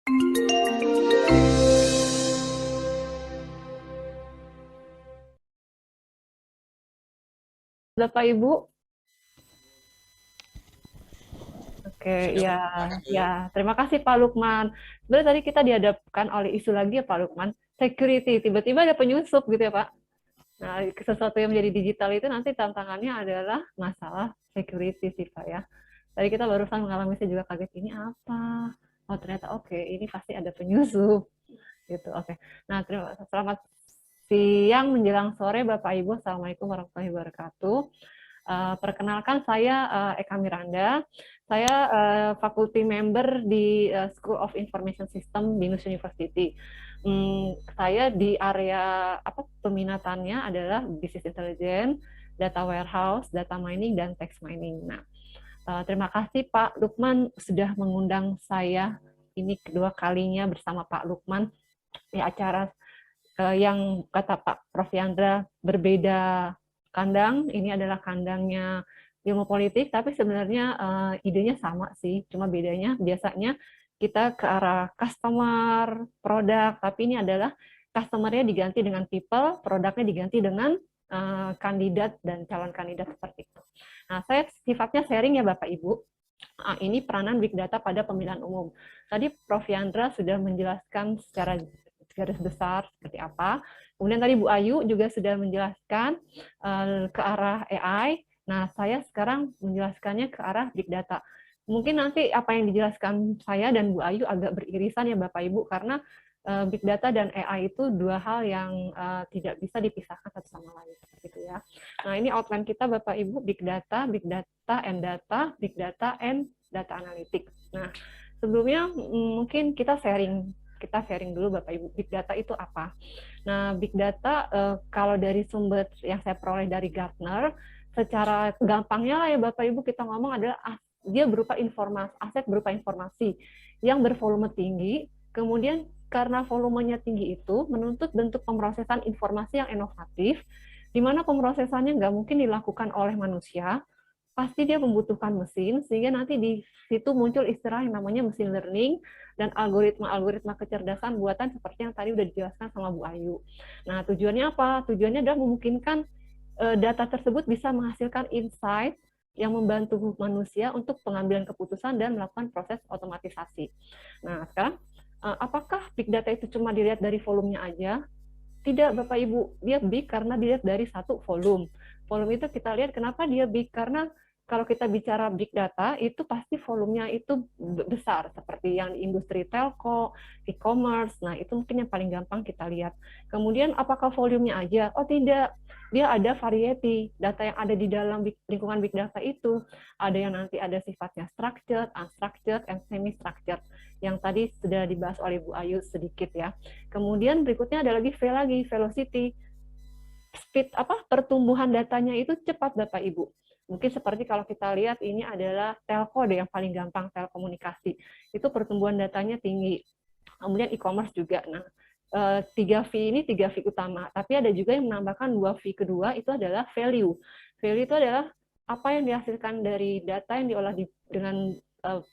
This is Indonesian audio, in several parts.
Bapak Ibu, oke, Sudah ya, mendengar, ya, Bu? terima kasih Pak Lukman. Sebenarnya tadi kita dihadapkan oleh isu lagi ya Pak Lukman, security, tiba-tiba ada penyusup gitu ya Pak. Nah, sesuatu yang menjadi digital itu nanti tantangannya adalah masalah security sih Pak ya. Tadi kita barusan mengalami, saya juga kaget, ini apa? Oh ternyata oke, ini pasti ada penyusup gitu. Oke. Nah, selamat siang menjelang sore Bapak Ibu. Assalamualaikum warahmatullahi wabarakatuh. Perkenalkan saya Eka Miranda. Saya faculty member di School of Information System Binus University. Saya di area apa peminatannya adalah business intelligence, data warehouse, data mining, dan text mining. Nah, terima kasih Pak Lukman sudah mengundang saya ini kedua kalinya bersama Pak Lukman di acara yang kata Pak Prof. Yandra berbeda kandang. Ini adalah kandangnya ilmu politik, tapi sebenarnya idenya sama sih. Cuma bedanya biasanya kita ke arah customer, produk, tapi ini adalah customer-nya diganti dengan people, produknya diganti dengan kandidat dan calon kandidat seperti itu. Nah, saya sifatnya sharing ya Bapak Ibu. Ini peranan big data pada pemilihan umum. Tadi Prof. Yandra sudah menjelaskan secara garis besar seperti apa. Kemudian tadi Bu Ayu juga sudah menjelaskan ke arah AI. Nah, saya sekarang menjelaskannya ke arah big data. Mungkin nanti apa yang dijelaskan saya dan Bu Ayu agak beririsan ya Bapak Ibu, karena big data dan AI itu dua hal yang tidak bisa dipisahkan satu sama lain seperti itu ya. Nah, ini outline kita Bapak Ibu, big data, big data and data, big data and data analytics. Nah, sebelumnya mungkin kita sharing dulu Bapak Ibu, big data itu apa? Nah, big data kalau dari sumber yang saya peroleh dari Gartner, secara gampangnya lah ya Bapak Ibu kita ngomong adalah dia berupa informasi, aset berupa informasi yang bervolume tinggi, kemudian karena volumenya tinggi itu menuntut bentuk pemrosesan informasi yang inovatif, di mana pemrosesannya nggak mungkin dilakukan oleh manusia, pasti dia membutuhkan mesin, sehingga nanti di situ muncul istilah yang namanya machine learning dan algoritma-algoritma kecerdasan buatan seperti yang tadi udah dijelaskan sama Bu Ayu. Nah, tujuannya apa? Tujuannya adalah memungkinkan data tersebut bisa menghasilkan insight yang membantu manusia untuk pengambilan keputusan dan melakukan proses otomatisasi. Nah, sekarang apakah big data itu cuma dilihat dari volumenya aja? Tidak, Bapak Ibu, dia big karena dilihat dari satu volume. Volume itu kita lihat kenapa dia big, karena kalau kita bicara big data, itu pasti volumenya itu besar, seperti yang di industri telco, e-commerce, nah itu mungkin yang paling gampang kita lihat. Kemudian apakah volumenya aja? Oh tidak, dia ada variety, data yang ada di dalam lingkungan big data itu, ada yang nanti ada sifatnya structured, unstructured, and semi-structured, yang tadi sudah dibahas oleh Bu Ayu sedikit ya. Kemudian berikutnya ada lagi V lagi, velocity. Speed apa pertumbuhan datanya itu cepat Bapak Ibu. Mungkin seperti kalau kita lihat ini adalah telco deh yang paling gampang, telekomunikasi. Itu pertumbuhan datanya tinggi. Kemudian e-commerce juga. Nah, 3V ini 3V utama, tapi ada juga yang menambahkan 2V kedua, itu adalah value. Value itu adalah apa yang dihasilkan dari data yang diolah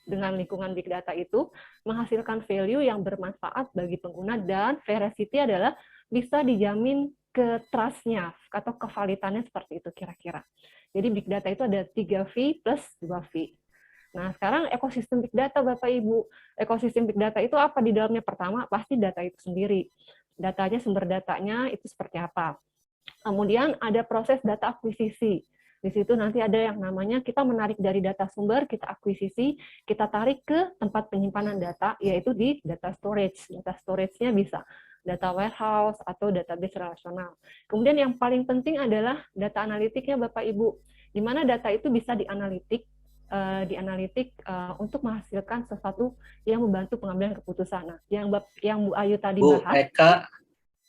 dengan lingkungan big data itu menghasilkan value yang bermanfaat bagi pengguna, dan veracity adalah bisa dijamin ke trust-nya atau kevalitannya seperti itu kira-kira. Jadi big data itu ada 3V plus 2V. Nah, sekarang ekosistem big data Bapak Ibu. Ekosistem big data itu apa di dalamnya? Pertama, pasti data itu sendiri. Datanya, sumber datanya itu seperti apa. Kemudian ada proses data akuisisi. Di situ nanti ada yang namanya kita menarik dari data sumber, kita akuisisi, kita tarik ke tempat penyimpanan data, yaitu di data storage. Data storage-nya bisa data warehouse atau database relasional. Kemudian yang paling penting adalah data analitiknya Bapak Ibu, di mana data itu bisa dianalitik untuk menghasilkan sesuatu yang membantu pengambilan keputusan. Nah, yang Bu Ayu tadi Bu bahas. Eka,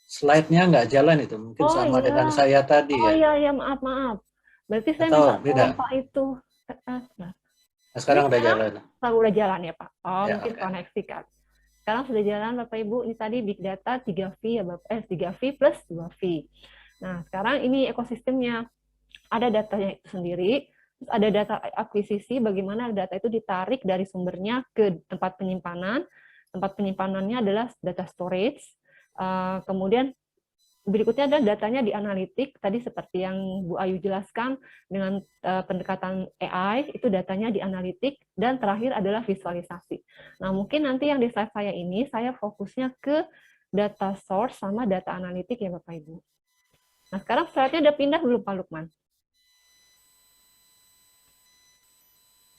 slide-nya nggak jalan itu. Mungkin Oh sama iya, dengan saya tadi oh ya. iya, ya maaf, maaf. Berarti saya minta Atau tolong beda? Pak itu. Nah, Nah, ini sekarang udah sekarang jalan. udah jalan ya Pak? Oh, Ya, mungkin oke. koneksi kan. Sekarang sudah jalan Bapak Ibu. Ini tadi Big Data 3V ya Bapak, 3V plus 2V. Nah, sekarang ini ekosistemnya. Ada datanya itu sendiri, terus ada data akuisisi, bagaimana data itu ditarik dari sumbernya ke tempat penyimpanan, tempat penyimpanannya adalah data storage. Kemudian berikutnya adalah datanya di analitik, tadi seperti yang Bu Ayu jelaskan dengan pendekatan AI, itu datanya di analitik, dan terakhir adalah visualisasi. Nah, mungkin nanti yang di slide saya ini, saya fokusnya ke data source sama data analitik ya Bapak Ibu. Nah, sekarang slide-nya udah pindah belum Pak Lukman?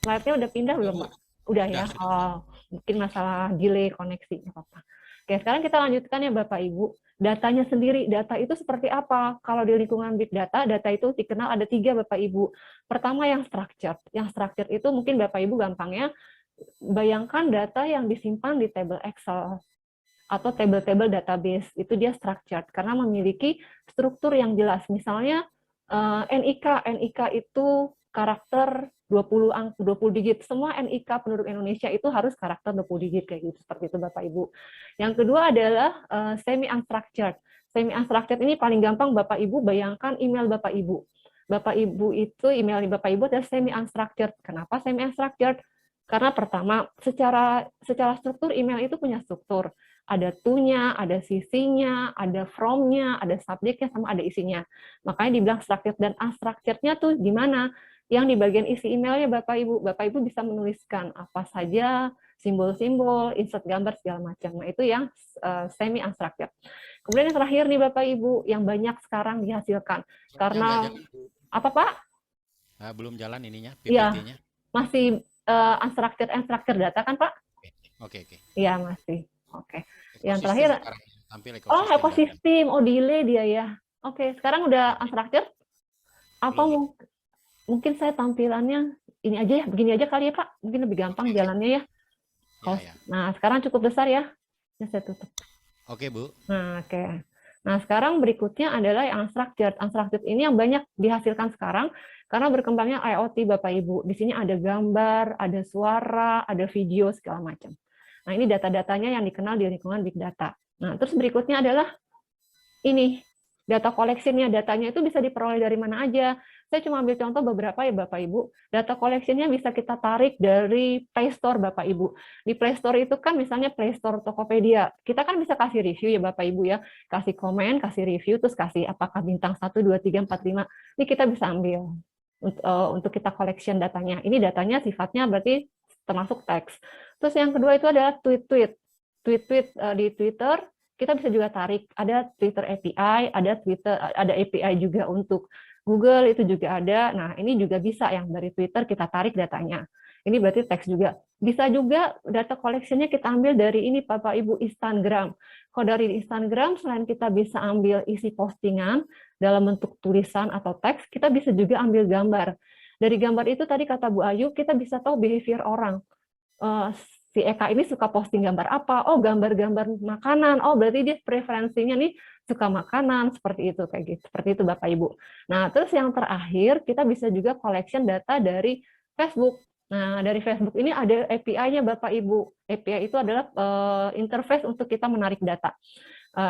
Slide-nya udah pindah belum Pak? Udah ya? Oh, mungkin masalah delay koneksi, nggak apa-apa. Oke, sekarang kita lanjutkan ya Bapak Ibu. Datanya sendiri, data itu seperti apa? Kalau di lingkungan big data, data itu dikenal ada 3 Bapak Ibu. Pertama yang structured. Yang structured itu mungkin Bapak Ibu gampangnya bayangkan data yang disimpan di table Excel atau table-table database. Itu dia structured karena memiliki struktur yang jelas. Misalnya NIK itu karakter 20 digit. Semua NIK penduduk Indonesia itu harus karakter 20 digit kayak gitu, seperti itu Bapak Ibu. Yang kedua adalah semi unstructured. Semi unstructured ini paling gampang Bapak Ibu bayangkan email Bapak Ibu. Bapak Ibu itu email Bapak Ibu adalah semi unstructured. Kenapa semi unstructured? Karena pertama, secara struktur email itu punya struktur. Ada to-nya, ada CC-nya, ada from-nya, ada subjek-nya, sama ada isinya. Makanya dibilang structured dan unstructured-nya tuh gimana? Yang di bagian isi emailnya Bapak Ibu bisa menuliskan apa saja, simbol-simbol, insert gambar, segala macam. Nah, itu yang semi unstructured. Kemudian yang terakhir nih Bapak Ibu, yang banyak sekarang dihasilkan. Karena, apa Pak? Belum jalan ininya, Iya, PPT-nya. masih unstructured data kan Pak? Oke. Iya, masih. Oke. Yang Ekosistem terakhir, sekarang tampil ekosistem. Oh, delay dia ya. Oke, sekarang udah unstructured. Apa mungkin saya tampilannya ini aja ya, begini aja kali ya Pak. Mungkin lebih gampang jalannya ya. Ya. Nah, sekarang cukup besar ya. Ya, saya tutup. Oke, Bu. Nah, oke. Nah, sekarang berikutnya adalah yang unstructured. Unstructured ini yang banyak dihasilkan sekarang karena berkembangnya IoT Bapak Ibu. Di sini ada gambar, ada suara, ada video, segala macam. Nah, ini data-datanya yang dikenal di lingkungan big data. Nah, terus berikutnya adalah ini, data collection-nya. Datanya itu bisa diperoleh dari mana aja. Saya cuma ambil contoh beberapa ya Bapak Ibu. Data collection-nya bisa kita tarik dari Play Store Bapak Ibu. Di Play Store itu kan misalnya Play Store Tokopedia. Kita kan bisa kasih review ya Bapak Ibu ya. Kasih komen, kasih review, terus kasih apakah bintang 1, 2, 3, 4, 5. Ini kita bisa ambil untuk kita collection datanya. Ini datanya sifatnya berarti termasuk teks. Terus yang kedua itu adalah tweet-tweet. Tweet-tweet di Twitter, kita bisa juga tarik. Ada Twitter API, ada API juga untuk Google, itu juga ada. Nah, ini juga bisa yang dari Twitter kita tarik datanya. Ini berarti teks juga. Bisa juga data collection-nya kita ambil dari ini Bapak Ibu, Instagram. Kalau dari Instagram, selain kita bisa ambil isi postingan dalam bentuk tulisan atau teks, kita bisa juga ambil gambar. Dari gambar itu tadi kata Bu Ayu, kita bisa tahu behavior orang. Si Eka ini suka posting gambar apa? Oh, gambar-gambar makanan. Oh, berarti dia preferensinya nih suka makanan, seperti itu kayak gitu. Seperti itu Bapak Ibu. Nah, terus yang terakhir kita bisa juga collection data dari Facebook. Nah, dari Facebook ini ada API-nya Bapak Ibu. API itu adalah interface untuk kita menarik data.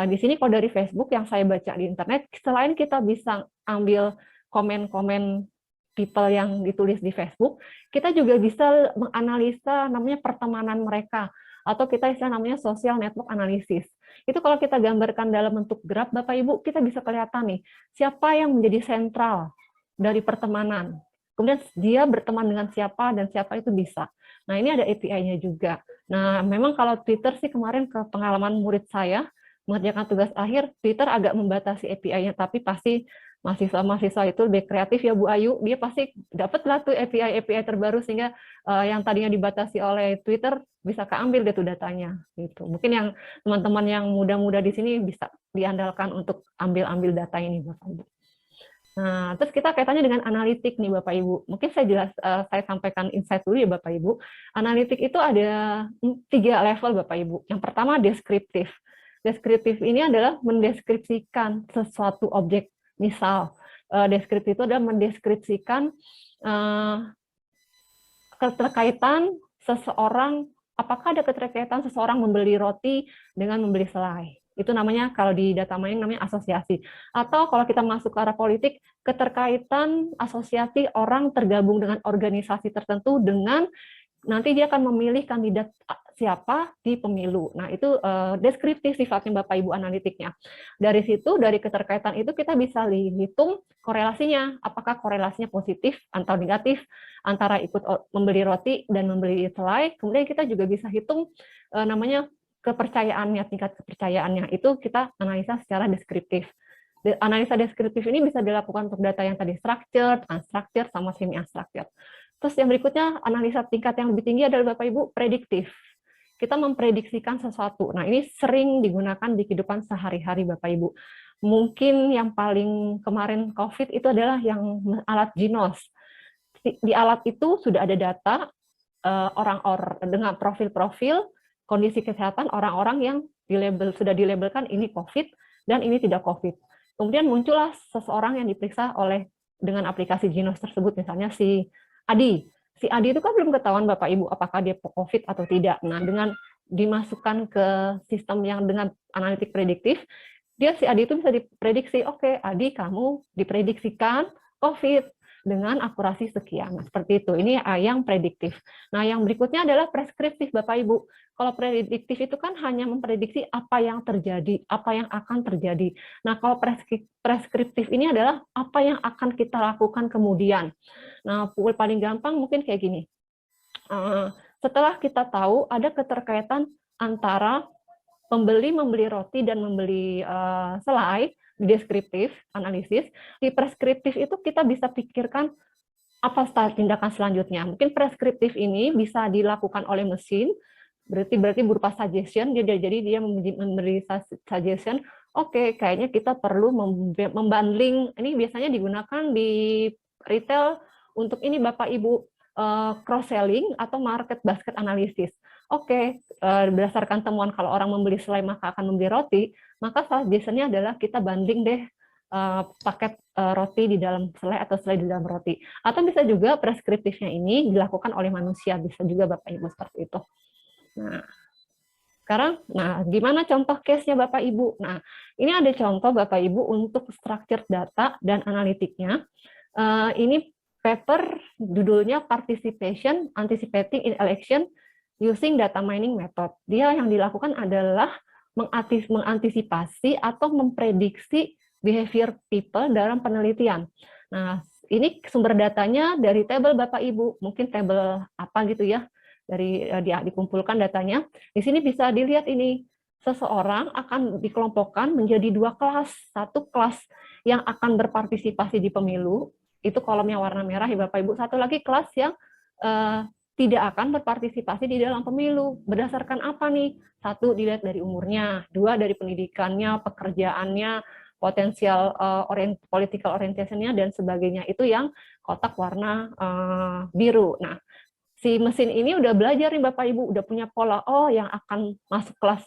Di sini kalau dari Facebook yang saya baca di internet, selain kita bisa ambil komen-komen people yang ditulis di Facebook, kita juga bisa menganalisa namanya pertemanan mereka, atau kita istilah namanya social network analysis. Itu kalau kita gambarkan dalam bentuk graf, Bapak Ibu, kita bisa kelihatan nih, siapa yang menjadi sentral dari pertemanan. Kemudian dia berteman dengan siapa, dan siapa itu bisa. Nah, ini ada API-nya juga. Nah, memang kalau Twitter sih kemarin ke pengalaman murid saya, mengerjakan tugas akhir, Twitter agak membatasi API-nya, tapi pasti mahasiswa itu lebih kreatif ya Bu Ayu, dia pasti dapatlah tuh API terbaru sehingga yang tadinya dibatasi oleh Twitter bisa keambil deh tuh datanya gitu. Mungkin yang teman-teman yang muda-muda di sini bisa diandalkan untuk ambil data ini Bapak Ibu. Nah, terus kita kaitannya dengan analitik nih Bapak Ibu. Mungkin saya sampaikan insight dulu ya Bapak Ibu. Analitik itu ada 3 level Bapak Ibu. Yang pertama deskriptif. Deskriptif ini adalah mendeskripsikan sesuatu objek. Misal, deskriptif itu adalah mendeskripsikan keterkaitan seseorang, apakah ada keterkaitan seseorang membeli roti dengan membeli selai. Itu namanya, kalau di data mining namanya asosiasi. Atau kalau kita masuk ke arah politik, keterkaitan asosiasi orang tergabung dengan organisasi tertentu dengan nanti dia akan memilih kandidat siapa di pemilu. Nah, itu deskriptif sifatnya Bapak Ibu analitiknya. Dari situ, dari keterkaitan itu kita bisa hitung korelasinya, apakah korelasinya positif atau negatif antara ikut membeli roti dan membeli selai. Kemudian kita juga bisa hitung namanya kepercayaannya, tingkat kepercayaannya. Itu kita analisa secara deskriptif. Analisa deskriptif ini bisa dilakukan untuk data yang tadi structured, unstructured, sama semi-unstructured. Terus yang berikutnya, analisa tingkat yang lebih tinggi adalah Bapak Ibu prediktif. Kita memprediksikan sesuatu. Nah, ini sering digunakan di kehidupan sehari-hari Bapak Ibu. Mungkin yang paling kemarin COVID itu adalah yang alat Ginos. Di alat itu sudah ada data orang-orang dengan profil-profil kondisi kesehatan orang-orang yang sudah dilabelkan ini COVID dan ini tidak COVID. Kemudian muncullah seseorang yang diperiksa dengan aplikasi Ginos tersebut, misalnya si Adi. Si Adi itu kan belum ketahuan Bapak Ibu apakah dia COVID atau tidak. Nah, dengan dimasukkan ke sistem yang dengan analitik prediktif, si Adi itu bisa diprediksi, oke, Adi kamu diprediksikan COVID dengan akurasi sekian. Nah, seperti itu. Ini yang prediktif. Nah, yang berikutnya adalah preskriptif Bapak Ibu. Kalau prediktif itu kan hanya memprediksi apa yang terjadi, apa yang akan terjadi. Nah, kalau preskriptif ini adalah apa yang akan kita lakukan kemudian. Nah, paling gampang mungkin kayak gini. Setelah kita tahu ada keterkaitan antara pembeli membeli roti dan membeli selai, di deskriptif analisis, di preskriptif itu kita bisa pikirkan apa tindakan selanjutnya. Mungkin preskriptif ini bisa dilakukan oleh mesin, berarti berupa suggestion, jadi dia memberi suggestion, oke, kayaknya kita perlu membundling, ini biasanya digunakan di retail untuk ini Bapak Ibu, cross-selling atau market basket analysis. Oke, berdasarkan temuan kalau orang membeli selai maka akan membeli roti, maka suggestion-nya adalah kita banding deh paket roti di dalam selai atau selai di dalam roti. Atau bisa juga preskriptifnya ini dilakukan oleh manusia, bisa juga Bapak Ibu seperti itu. Nah, sekarang, gimana contoh case-nya Bapak Ibu? Nah, ini ada contoh Bapak Ibu untuk structured data dan analitiknya. Ini paper judulnya Participation Anticipating in Election Using Data Mining Method. Dia yang dilakukan adalah mengantisipasi atau memprediksi behavior people dalam penelitian. Nah, ini sumber datanya dari tabel Bapak Ibu, mungkin tabel apa gitu ya, dari dikumpulkan datanya. Di sini bisa dilihat ini, seseorang akan dikelompokkan menjadi dua kelas. Satu kelas yang akan berpartisipasi di pemilu, itu kolomnya warna merah ya Bapak Ibu. Satu lagi kelas yang tidak akan berpartisipasi di dalam pemilu. Berdasarkan apa nih? Satu, dilihat dari umurnya. Dua, dari pendidikannya, pekerjaannya, potensial political orientation-nya, dan sebagainya. Itu yang kotak warna biru. Nah, si mesin ini udah belajar nih Bapak Ibu, udah punya pola. Oh, yang akan masuk kelas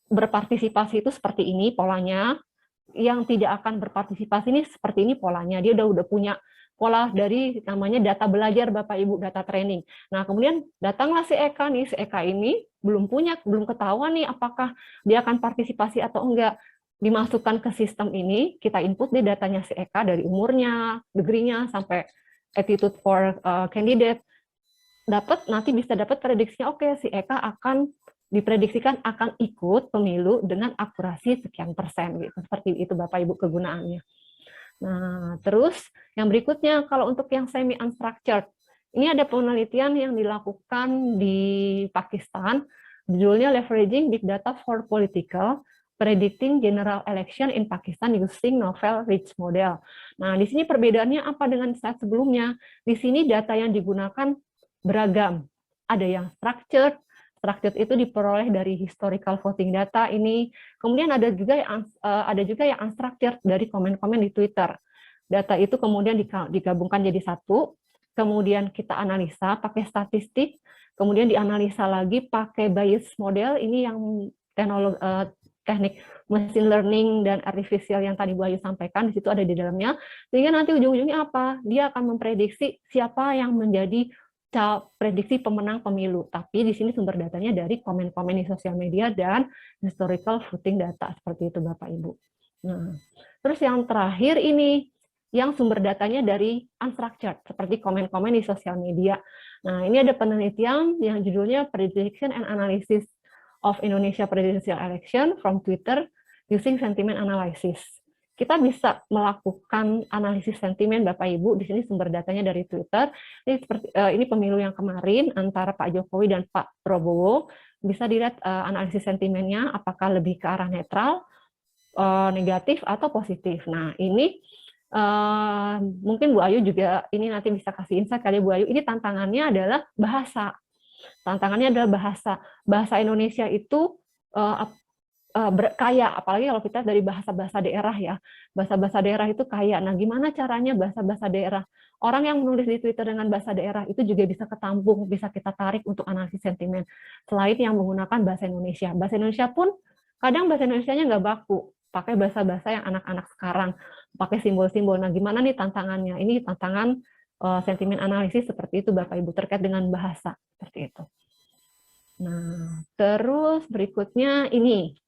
berpartisipasi itu seperti ini polanya. Yang tidak akan berpartisipasi ini seperti ini polanya. Dia udah punya pola dari namanya data belajar Bapak Ibu, data training. Nah, kemudian datanglah si Eka nih, si Eka ini belum ketahuan nih apakah dia akan partisipasi atau enggak. Dimasukkan ke sistem ini, kita input deh datanya si Eka dari umurnya, degree-nya, sampai attitude for candidate. Nanti bisa dapat prediksinya, oke, si Eka akan diprediksikan akan ikut pemilu dengan akurasi sekian persen gitu. Seperti itu Bapak Ibu kegunaannya. Nah, terus yang berikutnya kalau untuk yang semi unstructured, ini ada penelitian yang dilakukan di Pakistan, judulnya Leveraging Big Data for Political Predicting General Election in Pakistan Using Novel Rich Model. Nah, di sini perbedaannya apa dengan saat sebelumnya? Di sini data yang digunakan beragam. Ada yang structured itu diperoleh dari historical voting data ini. Kemudian ada juga yang unstructured dari komen-komen di Twitter. Data itu kemudian digabungkan jadi satu, kemudian kita analisa pakai statistik, kemudian dianalisa lagi pakai Bayes model, ini yang teknik machine learning dan artificial yang tadi Bu Ayu sampaikan, di situ ada di dalamnya. Sehingga nanti ujung-ujungnya apa? Dia akan memprediksi siapa yang menjadi prediksi pemenang pemilu, tapi di sini sumber datanya dari komen-komen di sosial media dan historical voting data, seperti itu Bapak Ibu. Nah, terus yang terakhir ini yang sumber datanya dari unstructured, seperti komen-komen di sosial media. Nah, ini ada penelitian yang judulnya Prediction and Analysis of Indonesia Presidential Election from Twitter using Sentiment Analysis. Kita bisa melakukan analisis sentimen, Bapak Ibu. Di sini sumber datanya dari Twitter. Ini pemilu yang kemarin antara Pak Jokowi dan Pak Prabowo. Bisa dilihat analisis sentimennya, apakah lebih ke arah netral, negatif, atau positif. Nah, ini mungkin Bu Ayu juga ini nanti bisa kasih insight kali Bu Ayu. Ini tantangannya adalah bahasa. Tantangannya adalah bahasa. Bahasa Indonesia itu kaya, apalagi kalau kita dari bahasa-bahasa daerah ya. Bahasa-bahasa daerah itu kaya. Nah, gimana caranya bahasa-bahasa daerah? Orang yang menulis di Twitter dengan bahasa daerah itu juga bisa ketampung, bisa kita tarik untuk analisis sentimen. Selain yang menggunakan bahasa Indonesia. Bahasa Indonesia pun kadang bahasa Indonesianya nggak baku. Pakai bahasa-bahasa yang anak-anak sekarang. Pakai simbol-simbol. Nah, gimana nih tantangannya? Ini tantangan sentimen analisis seperti itu, Bapak Ibu, terkait dengan bahasa. Seperti itu. Nah, terus berikutnya ini.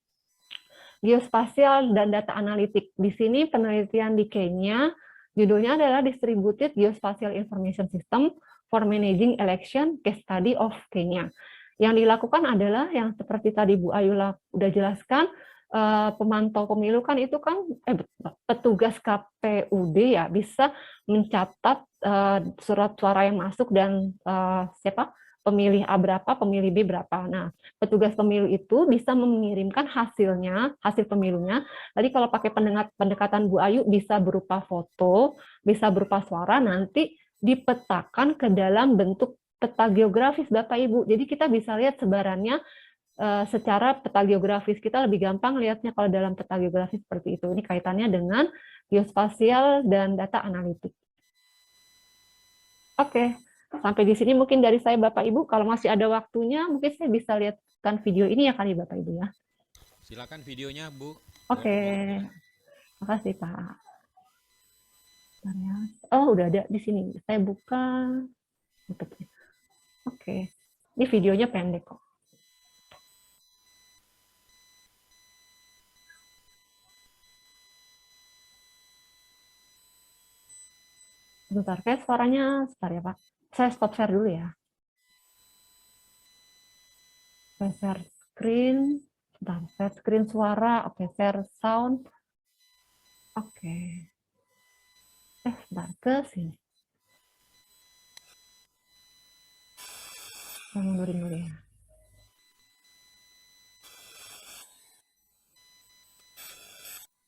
Geospasial dan data analitik. Di sini penelitian di Kenya, judulnya adalah Distributed Geospatial Information System for Managing Election Case Study of Kenya. Yang dilakukan adalah yang seperti tadi Bu Ayu udah jelaskan, pemantau pemilu kan itu kan petugas KPUD ya bisa mencatat surat suara yang masuk dan pemilih A berapa, pemilih B berapa. Nah, petugas pemilu itu bisa mengirimkan hasil pemilunya. Tadi kalau pakai pendekatan Bu Ayu bisa berupa foto, bisa berupa suara, nanti dipetakan ke dalam bentuk peta geografis, Bapak Ibu. Jadi kita bisa lihat sebarannya secara peta geografis. Kita lebih gampang lihatnya kalau dalam peta geografis seperti itu. Ini kaitannya dengan geospasial dan data analitik. Oke. Sampai di sini mungkin dari saya Bapak Ibu. Kalau masih ada waktunya, mungkin saya bisa lihatkan video ini ya kali Bapak Ibu ya. Silakan videonya Bu. Oke. Makasih Pak. Oh udah ada di sini. Saya buka. Oke. Ini videonya pendek kok. Bentar, kayak suaranya sebentar ya Pak. Saya stop share dulu ya. Saya share screen. Share screen suara. Oke, share sound. Oke. Sebentar ke sini. Saya mundurin dulu ya.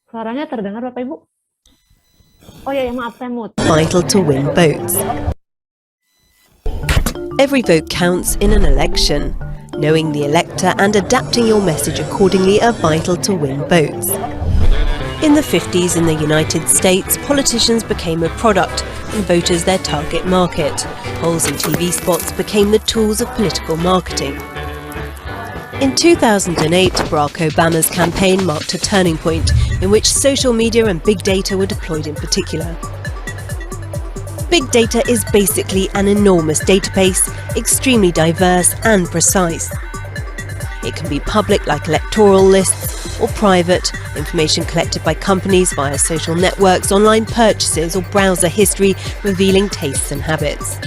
Suaranya terdengar Bapak Ibu? Oh ya, maaf saya mute. Vital to win votes. Every vote counts in an election. Knowing the elector and adapting your message accordingly are vital to win votes. In the 50s in the United States, politicians became a product and voters their target market. Polls and TV spots became the tools of political marketing. In 2008, Barack Obama's campaign marked a turning point in which social media and big data were deployed in particular. Big data is basically an enormous database, extremely diverse and precise. It can be public like electoral lists or private, information collected by companies via social networks, online purchases or browser history revealing tastes and habits.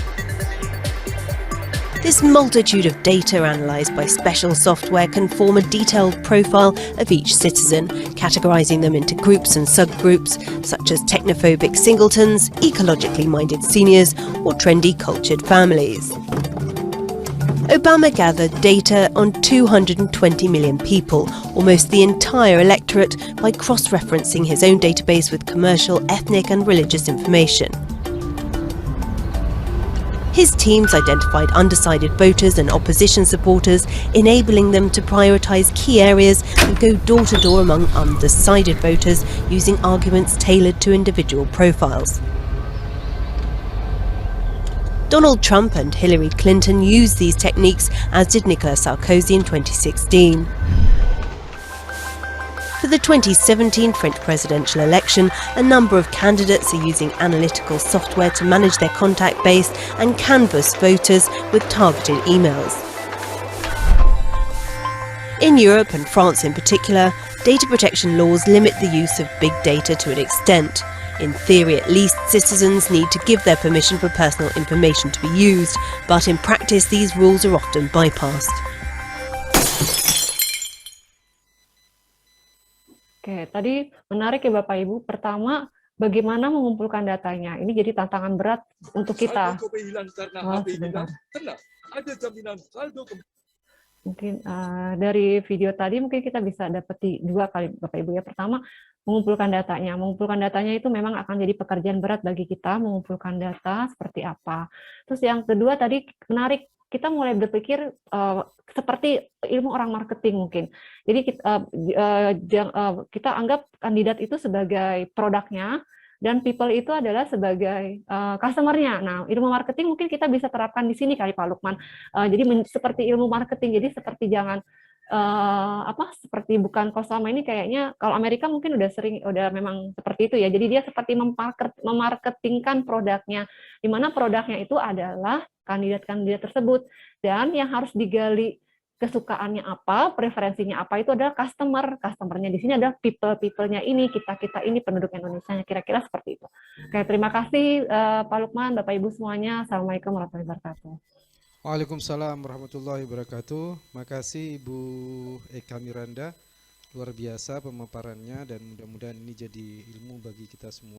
This multitude of data analysed by special software can form a detailed profile of each citizen, categorising them into groups and subgroups, such as technophobic singletons, ecologically minded seniors, or trendy cultured families. Obama gathered data on 220 million people, almost the entire electorate, by cross-referencing his own database with commercial, ethnic and religious information. His teams identified undecided voters and opposition supporters, enabling them to prioritise key areas and go door-to-door among undecided voters using arguments tailored to individual profiles. Donald Trump and Hillary Clinton used these techniques, as did Nicolas Sarkozy in 2016. For the 2017 French presidential election, a number of candidates are using analytical software to manage their contact base and canvass voters with targeted emails. In Europe and France in particular, data protection laws limit the use of big data to an extent. In theory, at least, citizens need to give their permission for personal information to be used, but in practice, these rules are often bypassed. Oke, tadi menarik ya Bapak Ibu. Pertama, bagaimana mengumpulkan datanya. Ini jadi tantangan berat untuk kita. Saldo kehilangan karena Oh, HP sebentar. hilang, tenang, ada jaminan saldo Mungkin dari video tadi mungkin kita bisa dapat dua kali Bapak Ibu ya. Pertama, mengumpulkan datanya. Mengumpulkan datanya itu memang akan jadi pekerjaan berat bagi kita, mengumpulkan data seperti apa. Terus yang kedua tadi menarik, kita mulai berpikir seperti ilmu orang marketing mungkin. Jadi kita anggap kandidat itu sebagai produknya, dan people itu adalah sebagai customer-nya. Nah, ilmu marketing mungkin kita bisa terapkan di sini kali Pak Lukman. Jadi seperti ilmu marketing, jadi seperti jangan seperti bukan kalau selama ini kayaknya kalau Amerika mungkin udah memang seperti itu ya. Jadi dia seperti memarketingkan produknya, di mana produknya itu adalah kandidat-kandidat tersebut, dan yang harus digali kesukaannya apa, preferensinya apa itu adalah customer-nya di sini adalah people-nya ini, kita ini penduduk Indonesia, kira-kira seperti itu. Oke, terima kasih Pak Lukman, Bapak Ibu semuanya. Assalamualaikum warahmatullahi wabarakatuh. Waalaikumsalam warahmatullahi wabarakatuh. Makasih Ibu Eka Miranda, luar biasa pemaparannya dan mudah-mudahan ini jadi ilmu bagi kita semua.